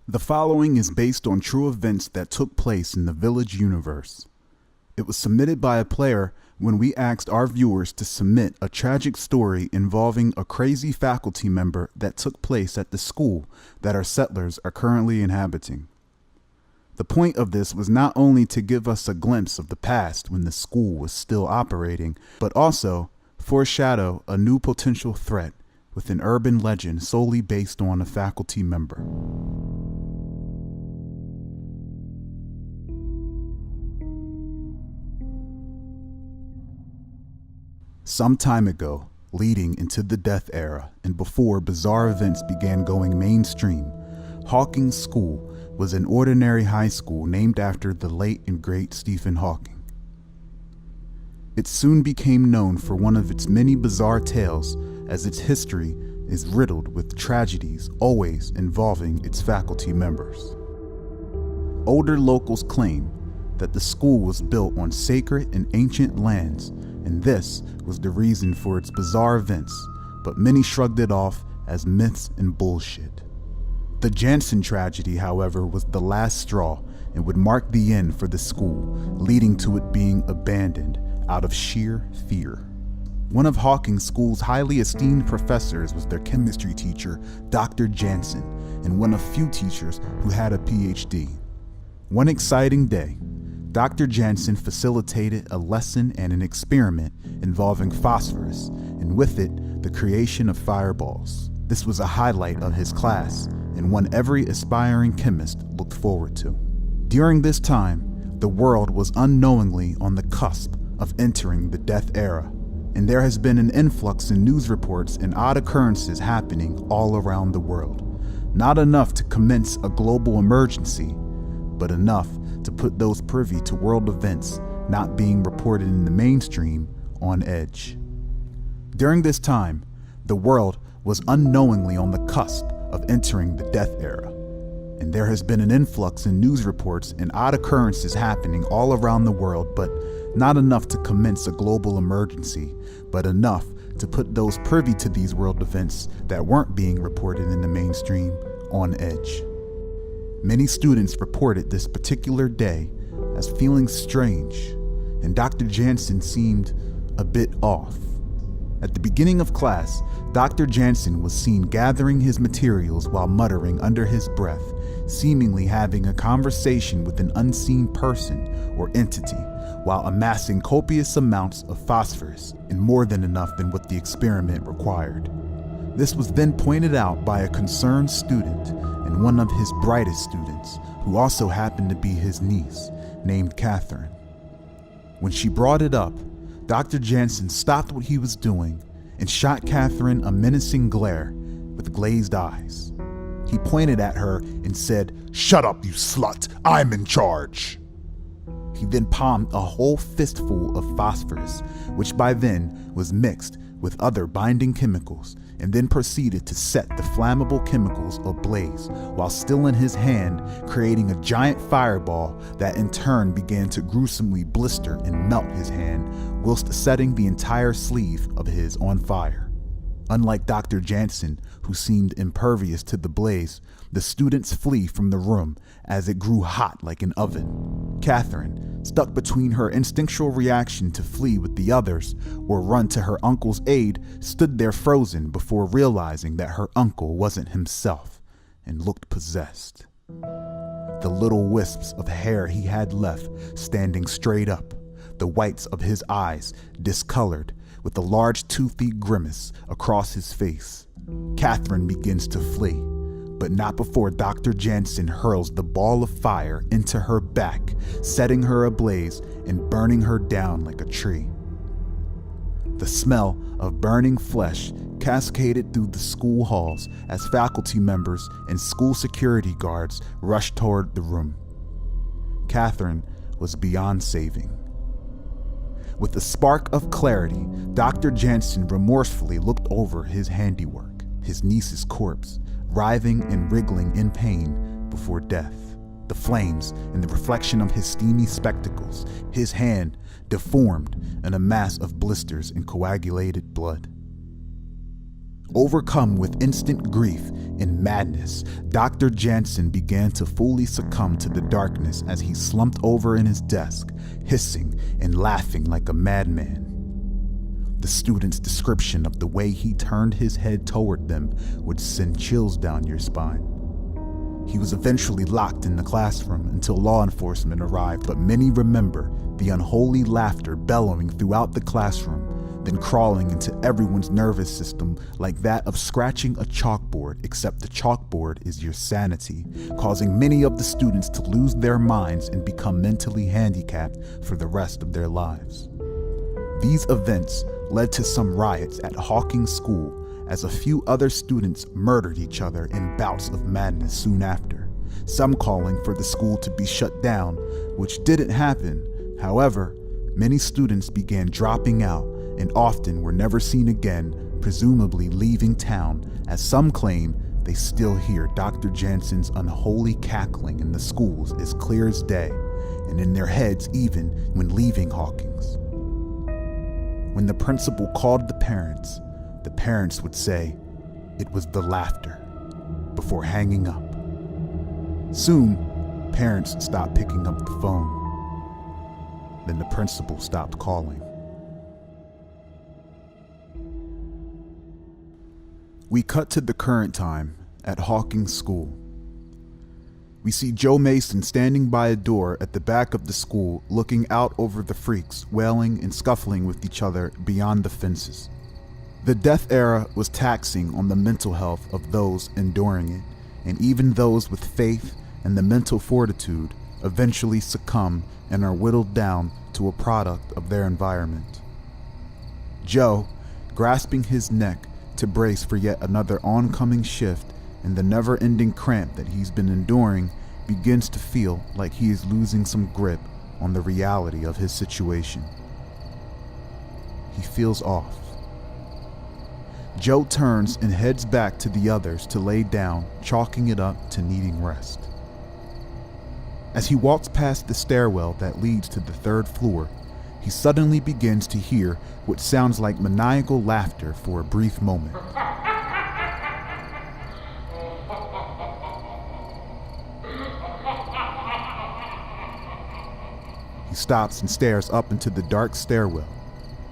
The following is based on true events that took place in the Village universe. It was submitted by a player when we asked our viewers to submit a tragic story involving a crazy faculty member that took place at the school that our settlers are currently inhabiting. The point of this was not only to give us a glimpse of the past when the school was still operating, but also foreshadow a new potential threat with an urban legend solely based on a faculty member. Some time ago, leading into the death era and before bizarre events began going mainstream, Hawking School was an ordinary high school named after the late and great Stephen Hawking. It soon became known for one of its many bizarre tales, as its history is riddled with tragedies always involving its faculty members. Older locals claim that the school was built on sacred and ancient lands, and this was the reason for its bizarre events, but many shrugged it off as myths and bullshit. The Jansen tragedy, however, was the last straw and would mark the end for the school, leading to it being abandoned out of sheer fear. One of Hawking School's highly esteemed professors was their chemistry teacher, Dr. Jansen, and one of few teachers who had a PhD. One exciting day, Dr. Jansen facilitated a lesson and an experiment involving phosphorus, and with it, the creation of fireballs. This was a highlight of his class, and one every aspiring chemist looked forward to. During this time, the world was unknowingly on the cusp of entering the death era, and there has been an influx in news reports and odd occurrences happening all around the world. Not enough to commence a global emergency, but enough to put those privy to world events not being reported in the mainstream on edge. During this time, the world was unknowingly on the cusp of entering the death era, and there has been an influx in news reports and odd occurrences happening all around the world, but not enough to commence a global emergency, but enough to put those privy to these world events that weren't being reported in the mainstream on edge. Many students reported this particular day as feeling strange, and Dr. Jansen seemed a bit off. At the beginning of class, Dr. Jansen was seen gathering his materials while muttering under his breath, seemingly having a conversation with an unseen person or entity, while amassing copious amounts of phosphorus, and more than enough than what the experiment required. This was then pointed out by a concerned student and one of his brightest students, who also happened to be his niece, named Catherine. When she brought it up, Dr. Jansen stopped what he was doing and shot Catherine a menacing glare with glazed eyes. He pointed at her and said, "Shut up, you slut, I'm in charge." He then palmed a whole fistful of phosphorus, which by then was mixed with other binding chemicals, and then proceeded to set the flammable chemicals ablaze while still in his hand, creating a giant fireball that in turn began to gruesomely blister and melt his hand, whilst setting the entire sleeve of his on fire. Unlike Dr. Jansen, who seemed impervious to the blaze, the students flee from the room as it grew hot like an oven. Catherine, stuck between her instinctual reaction to flee with the others or run to her uncle's aid, stood there frozen before realizing that her uncle wasn't himself and looked possessed. The little wisps of hair he had left standing straight up, the whites of his eyes discolored, with a large toothy grimace across his face. Catherine begins to flee, but not before Dr. Jansen hurls the ball of fire into her back, setting her ablaze and burning her down like a tree. The smell of burning flesh cascaded through the school halls as faculty members and school security guards rushed toward the room. Catherine was beyond saving. With a spark of clarity, Dr. Jansen remorsefully looked over his handiwork, his niece's corpse, writhing and wriggling in pain before death. The flames and the reflection of his steamy spectacles, his hand deformed in a mass of blisters and coagulated blood. Overcome with instant grief and madness, Dr. Jansen began to fully succumb to the darkness as he slumped over in his desk, hissing and laughing like a madman. The student's description of the way he turned his head toward them would send chills down your spine. He was eventually locked in the classroom until law enforcement arrived, but many remember the unholy laughter bellowing throughout the classroom, then crawling into everyone's nervous system like that of scratching a chalkboard, except the chalkboard is your sanity, causing many of the students to lose their minds and become mentally handicapped for the rest of their lives. These events led to some riots at Hawking School, as a few other students murdered each other in bouts of madness soon after, some calling for the school to be shut down, which didn't happen. However, many students began dropping out and often were never seen again, presumably leaving town, as some claim they still hear Dr. Jansen's unholy cackling in the schools as clear as day, and in their heads even when leaving Hawkins. When the principal called the parents would say it was the laughter, before hanging up. Soon, parents stopped picking up the phone. Then the principal stopped calling. We cut to the current time at Hawking School. We see Joe Mason standing by a door at the back of the school, looking out over the freaks wailing and scuffling with each other beyond the fences. The death era was taxing on the mental health of those enduring it, and even those with faith and the mental fortitude eventually succumb and are whittled down to a product of their environment. Joe, grasping his neck to brace for yet another oncoming shift in the never-ending cramp that he's been enduring, begins to feel like he is losing some grip on the reality of his situation. He feels off. Joe turns and heads back to the others to lay down, chalking it up to needing rest. As he walks past the stairwell that leads to the third floor, he suddenly begins to hear what sounds like maniacal laughter for a brief moment. He stops and stares up into the dark stairwell,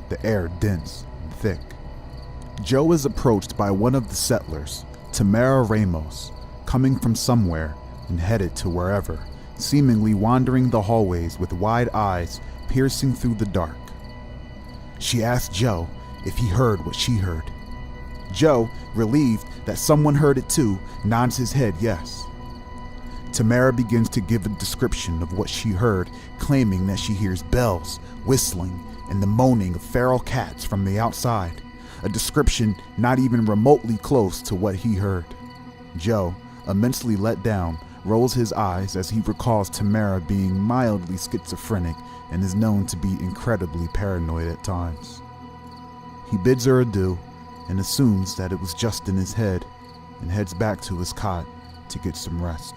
the air dense and thick. Joe is approached by one of the settlers, Tamara Ramos, coming from somewhere and headed to wherever, seemingly wandering the hallways with wide eyes piercing through the dark. She asks Joe if he heard what she heard. Joe, relieved that someone heard it too, nods his head yes. Tamara begins to give a description of what she heard, claiming that she hears bells, whistling, and the moaning of feral cats from the outside. A description not even remotely close to what he heard. Joe, immensely let down, rolls his eyes as he recalls Tamara being mildly schizophrenic and is known to be incredibly paranoid at times. He bids her adieu and assumes that it was just in his head and heads back to his cot to get some rest.